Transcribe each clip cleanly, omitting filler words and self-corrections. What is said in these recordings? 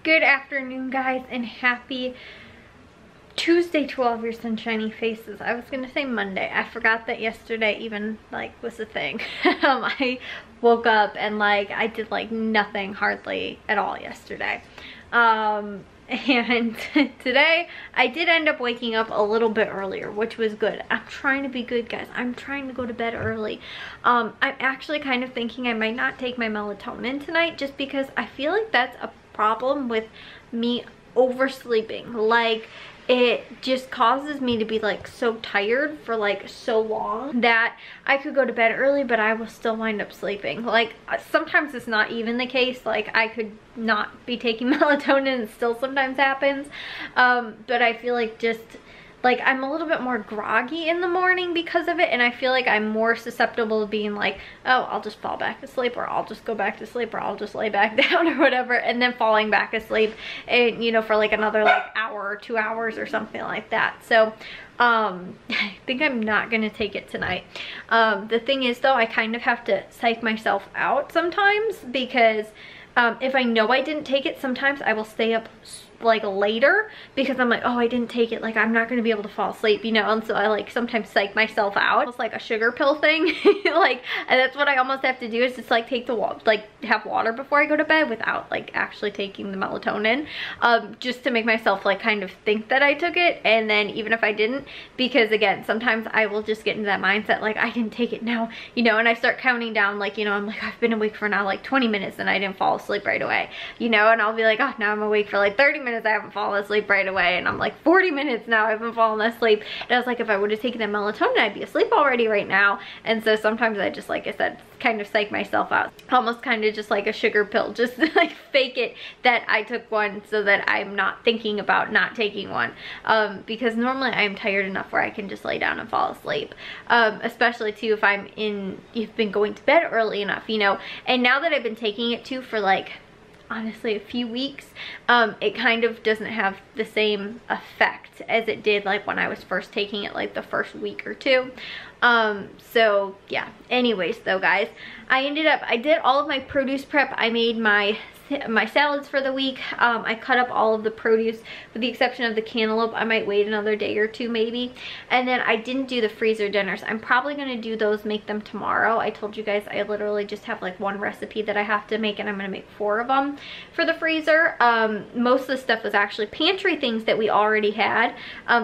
Good afternoon, guys, and happy Tuesday to all of your sunshiny faces. I was gonna say Monday. I forgot that yesterday even was a thing. I woke up and I did nothing hardly at all yesterday. And today I did end up waking up a little bit earlier, which was good. I'm trying to be good, guys. I'm trying to go to bed early. I'm actually kind of thinking I might not take my melatonin tonight, just because I feel like that's a problem with me oversleeping. It just causes me to be so tired for so long that I could go to bed early, but I will still wind up sleeping. Sometimes it's not even the case. I could not be taking melatonin and it still sometimes happens. But I feel I'm a little bit more groggy in the morning because of it, and I feel like I'm more susceptible to being oh, I'll just fall back asleep, or I'll just go back to sleep, or I'll just lay back down or whatever, and then falling back asleep and for another hour or 2 hours or something like that. So I think I'm not gonna take it tonight. The thing is though, I kind of have to psych myself out sometimes, because if I know I didn't take it, sometimes I will stay up later because I'm oh, I didn't take it, I'm not gonna be able to fall asleep, and so I sometimes psych myself out. It's like a sugar pill thing. And that's what I almost have to do, is just take the have water before I go to bed without actually taking the melatonin, just to make myself kind of think that I took it, and then even if I didn't, because again, sometimes I will just get into that mindset I didn't take it now, and I start counting down, I'm I've been awake for now 20 minutes and I didn't fall asleep right away, and I'll be oh, now I'm awake for 30 minutes, I haven't fallen asleep right away, and I'm 40 minutes now, I haven't fallen asleep. And I was if I would have taken the melatonin, I'd be asleep already right now. And so sometimes I just, like I said, kind of psych myself out, almost kind of just like a sugar pill, just fake it that I took one so that I'm not thinking about not taking one, because normally I'm tired enough where I can just lay down and fall asleep, especially too if you've been going to bed early enough, and now that I've been taking it too for honestly a few weeks, it kind of doesn't have the same effect as it did when I was first taking it the first week or two. So yeah, anyways though, guys, I did all of my produce prep. I made my salads for the week. I cut up all of the produce with the exception of the cantaloupe. I might wait another day or two maybe. And then I didn't do the freezer dinners. I'm probably going to do those, make them tomorrow. I told you guys I literally just have one recipe that I have to make, and I'm going to make 4 of them for the freezer. Most of the stuff was actually pantry things that we already had,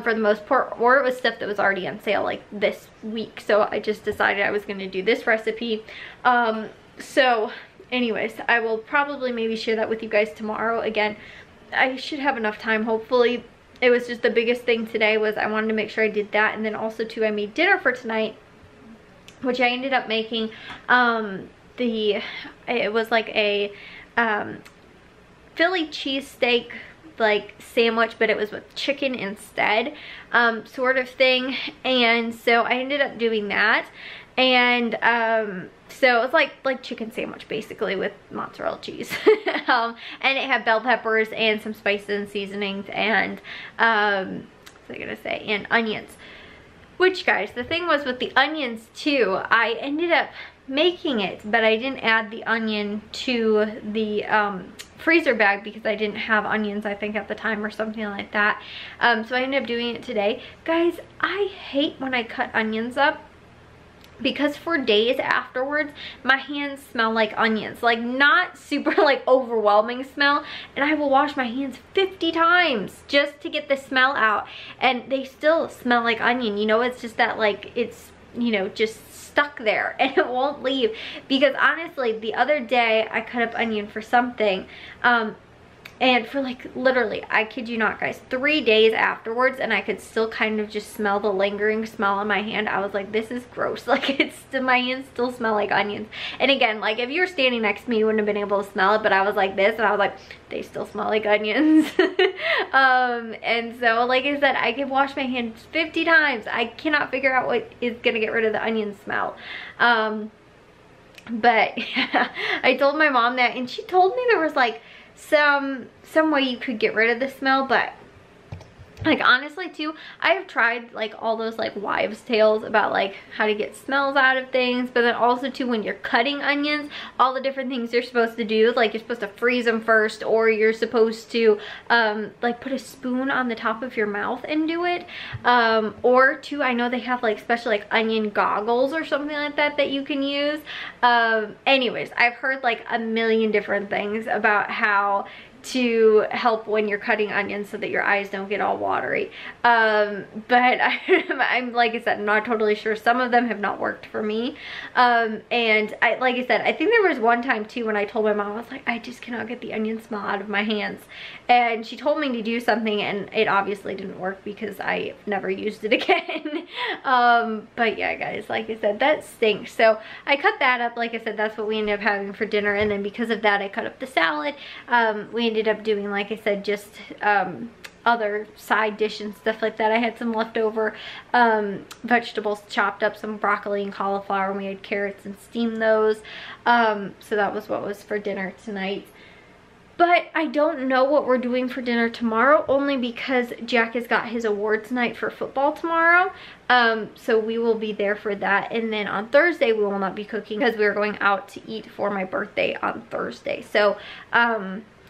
for the most part, or it was stuff that was already on sale this week. So I just decided I was going to do this recipe. So anyways, I will probably maybe share that with you guys tomorrow. Again, I should have enough time, hopefully. It was just the biggest thing today was I wanted to make sure I did that, and then also too, I made dinner for tonight, which I ended up making it was a Philly cheesesteak sandwich, but it was with chicken instead, sort of thing. And so I ended up doing that, and so it was like chicken sandwich basically with mozzarella cheese. And it had bell peppers and some spices and seasonings, and what's I gonna say, and onions. Which, guys, the thing was with the onions too, I ended up making it, but I didn't add the onion to the freezer bag because I didn't have onions, I think, at the time or something like that. So I ended up doing it today. Guys, I hate when I cut onions up, because for days afterwards my hands smell like onions, not super overwhelming smell, and I will wash my hands 50 times just to get the smell out, and they still smell like onion. It's just that it's just stuck there and it won't leave. Because honestly, the other day I cut up onion for something, and for literally, I kid you not, guys, 3 days afterwards, and I could still kind of just smell the lingering smell on my hand. I was this is gross. My hands still smell like onions. And again, if you were standing next to me, you wouldn't have been able to smell it, but I was this, and I was they still smell like onions. And so, like I said, I could wash my hands 50 times. I cannot figure out what is gonna get rid of the onion smell. But yeah, I told my mom that, and she told me there was some way you could get rid of the smell, but Like honestly too, I have tried like all those like wives tales about like how to get smells out of things, but then also too when you're cutting onions, all the different things you're supposed to do, like you're supposed to freeze them first, or you're supposed to like put a spoon on the top of your mouth and do it, or too I know they have like special like onion goggles or something like that that you can use. Anyways, I've heard like a million different things about how to help when you're cutting onions so that your eyes don't get all watery, but I'm like I said, I'm not totally sure. Some of them have not worked for me, and like I said, I think there was one time too when I told my mom, I was like, I just cannot get the onion smell out of my hands, and she told me to do something and it obviously didn't work because I never used it again. But yeah guys, like I said, that stinks. So I cut that up. Like I said, that's what we ended up having for dinner, and then because of that I cut up the salad. We ended up doing, like I said, just other side dish and stuff like that. I had some leftover vegetables chopped up, some broccoli and cauliflower, and we had carrots and steamed those. So that was what was for dinner tonight. But I don't know what we're doing for dinner tomorrow, only because Jack has got his awards night for football tomorrow. So we will be there for that. And then on Thursday, we will not be cooking because we are going out to eat for my birthday on Thursday. So,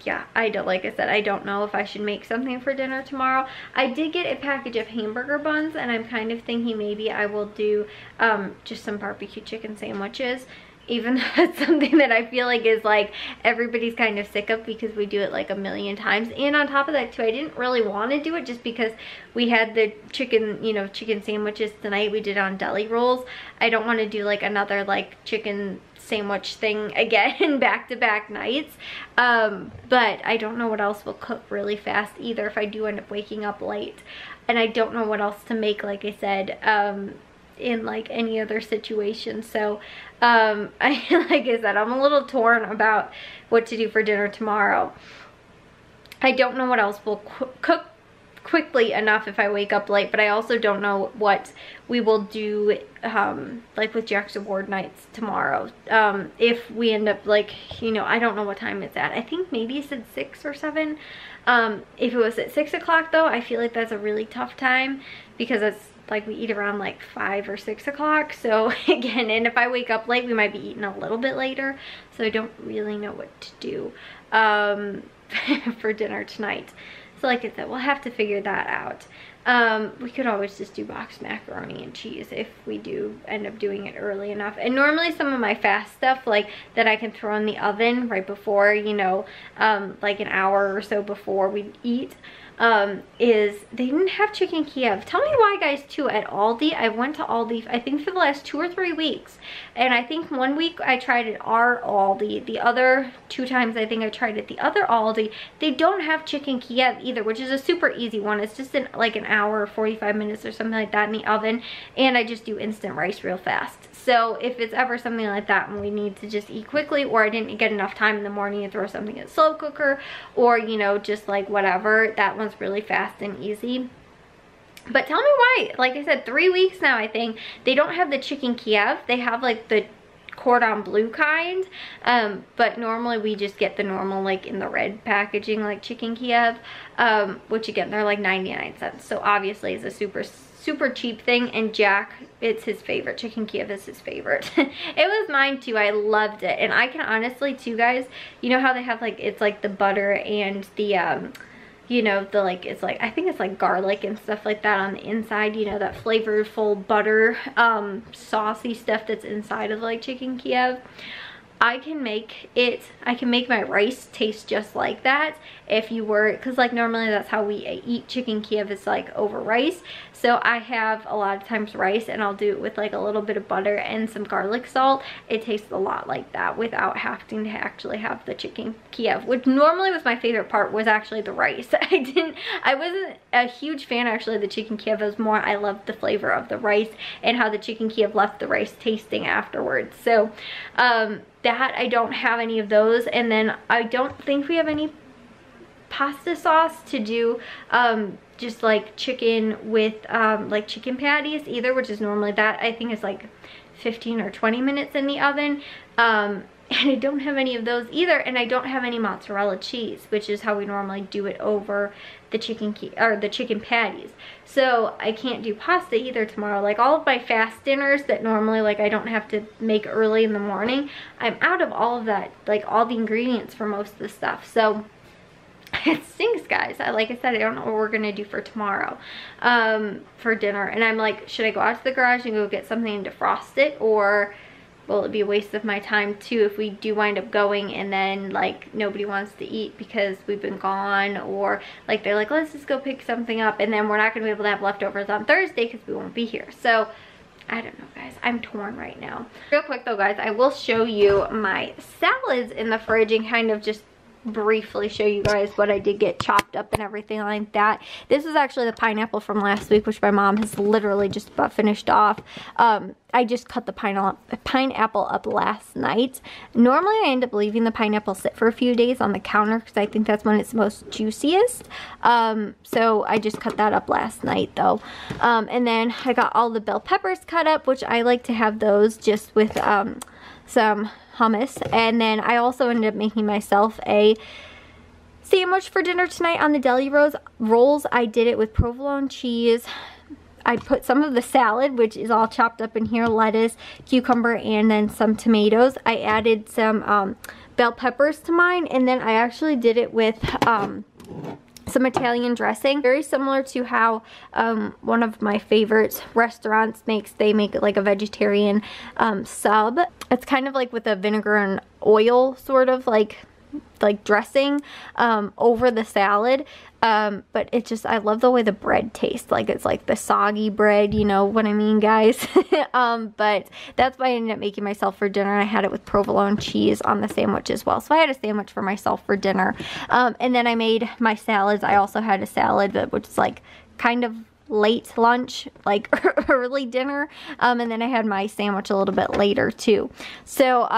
yeah, like I said, I don't know if I should make something for dinner tomorrow. I did get a package of hamburger buns, and I'm kind of thinking maybe I will do just some barbecue chicken sandwiches. Even though it's something that I feel like is like everybody's kind of sick of because we do it like a million times. And on top of that too, I didn't really want to do it just because we had the chicken, you know, chicken sandwiches tonight. We did on deli rolls. I don't want to do like another like chicken sandwich thing again back to back nights. But I don't know what else will cook really fast either if I do end up waking up late. And I don't know what else to make, like I said, in like any other situation. So like I said, I'm a little torn about what to do for dinner tomorrow. I don't know what else will cook quickly enough if I wake up late, but I also don't know what we will do like with Jack's award nights tomorrow. If we end up like, you know, I don't know what time it's at. I think maybe it said 6 or 7. If it was at 6 o'clock though, I feel like that's a really tough time because it's like we eat around like 5 or 6 o'clock. So again, and if I wake up late, we might be eating a little bit later. So I don't really know what to do for dinner tonight. So like I said, we'll have to figure that out. We could always just do boxed macaroni and cheese if we do end up doing it early enough. And normally some of my fast stuff like that I can throw in the oven right before, you know, like an hour or so before we eat, is they didn't have chicken Kiev. Tell me why guys too. At Aldi, I went to Aldi I think for the last 2 or 3 weeks, and I think one week I tried at our Aldi, the other 2 times I think I tried at the other Aldi, they don't have chicken Kiev either, which is a super easy one. It's just in like an hour or 45 minutes or something like that in the oven, and I just do instant rice real fast. So if it's ever something like that and we need to just eat quickly, or I didn't get enough time in the morning to throw something in a slow cooker, or you know, just like whatever, that one's really fast and easy. But tell me why, like I said, 3 weeks now I think, they don't have the chicken Kiev. They have like the cordon bleu kind, but normally we just get the normal like in the red packaging like chicken Kiev, which again they're like 99 cents. So obviously it's a super cheap thing, and Jack, it's his favorite. Chicken Kiev is his favorite. It was mine too. I loved it. And I can honestly too guys, you know how they have like, it's like the butter and the you know, the like, it's like, I think it's like garlic and stuff like that on the inside, you know, that flavorful butter saucy stuff that's inside of like chicken Kiev. I can make my rice taste just like that if you were, because like normally that's how we eat chicken Kiev, is like over rice. So I have a lot of times rice, and I'll do it with like a little bit of butter and some garlic salt. It tastes a lot like that without having to actually have the chicken Kiev, which normally was my favorite part, was actually the rice. I wasn't a huge fan actually of the chicken Kiev. It was more, I loved the flavor of the rice and how the chicken Kiev left the rice tasting afterwards. So that I don't have any of those, and then I don't think we have any pasta sauce to do just like chicken with like chicken patties either, which is normally that I think is like 15 or 20 minutes in the oven. and I don't have any of those either, and I don't have any mozzarella cheese, which is how we normally do it over the chicken patties. So I can't do pasta either tomorrow. Like all of my fast dinners that normally like I don't have to make early in the morning, I'm out of all of that, like all the ingredients for most of the stuff. So it stinks, guys. Like I said, I don't know what we're gonna do for tomorrow for dinner, and I'm like, should I go out to the garage and go get something to defrost it, or will it be a waste of my time too if we do wind up going and then like nobody wants to eat because we've been gone, or like they're like, let's just go pick something up, and then we're not gonna be able to have leftovers on Thursday because we won't be here. So I don't know, guys. I'm torn right now. Real quick though, guys, I will show you my salads in the fridge and kind of just briefly show you guys what I did get chopped up and everything like that. This is actually the pineapple from last week, which my mom has literally just about finished off. I just cut the pineapple up last night. Normally I end up leaving the pineapple sit for a few days on the counter because I think that's when it's most juiciest. So I just cut that up last night though. And then I got all the bell peppers cut up, which I like to have those just with some hummus. And then I also ended up making myself a sandwich for dinner tonight on the deli rolls. I did it with provolone cheese. I put some of the salad, which is all chopped up in here, lettuce, cucumber, and then some tomatoes. I added some bell peppers to mine, and then I actually did it with some Italian dressing, very similar to how one of my favorite restaurants makes. They make like a vegetarian sub. It's kind of like with a vinegar and oil sort of like dressing over the salad. But it just, I love the way the bread tastes. Like it's like the soggy bread, you know what I mean, guys? But that's why I ended up making myself for dinner. I had it with provolone cheese on the sandwich as well. So I had a sandwich for myself for dinner. And then I made my salads. I also had a salad, which is like kind of late lunch, like early dinner, and then I had my sandwich a little bit later too. So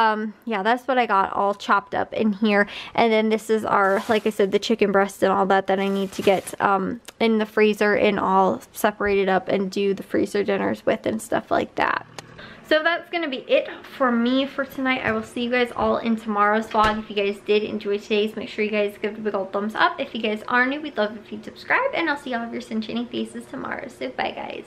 yeah, that's what I got all chopped up in here. And then this is our, like I said, the chicken breast and all that I need to get in the freezer and all separated up and do the freezer dinners with and stuff like that. So that's going to be it for me for tonight. I will see you guys all in tomorrow's vlog. If you guys did enjoy today's, make sure you guys give it a big old thumbs up. If you guys are new, we'd love if you'd subscribe. And I'll see all of your sunshiny faces tomorrow. So bye, guys.